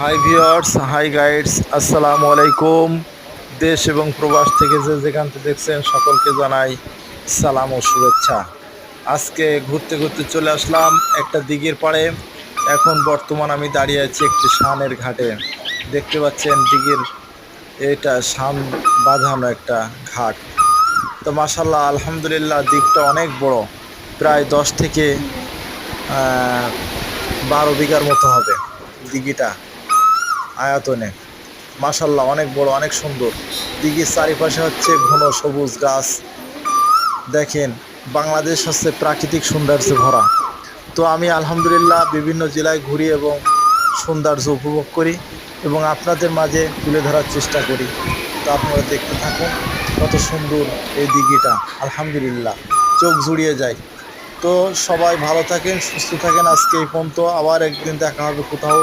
Hi viewers, high guides, আসসালামু আলাইকুম। দেশ এবং প্রবাস থেকে যে যেখান থেকে দেখছেন সকলকে জানাই সালাম ও শুভেচ্ছা। আজকে ঘুরতে ঘুরতে চলে আসলাম একটা দিঘির পাড়ে। এখন বর্তমান আমি দাঁড়িয়ে আছি একটি শানের ঘাটে। দেখতে পাচ্ছেন দিঘির এটা শান বাঁধানো একটা ঘাট। তো মাশাল্লাহ আলহামদুলিল্লাহ দিকটা অনেক বড়, প্রায় 10 থেকে 12 বিঘার মতো হবে দিঘিটা আয়তনে। মাশাল্লাহ অনেক বড়, অনেক সুন্দর। দিঘির চারিপাশে হচ্ছে ঘন সবুজ গাছ। দেখেন, বাংলাদেশ হচ্ছে প্রাকৃতিক সৌন্দর্যে ভরা। তো আমি আলহামদুলিল্লাহ বিভিন্ন জেলায় ঘুরি এবং সৌন্দর্য উপভোগ করি এবং আপনাদের মাঝে তুলে ধরার চেষ্টা করি। তো আপনারা দেখতে থাকুন কত সুন্দর এই দিঘিটা। আলহামদুলিল্লাহ চোখ জুড়িয়ে যায়। তো সবাই ভালো থাকেন, সুস্থ থাকেন। আজকে এই পর্যন্ত, আবার একদিন দেখা হবে কোথাও।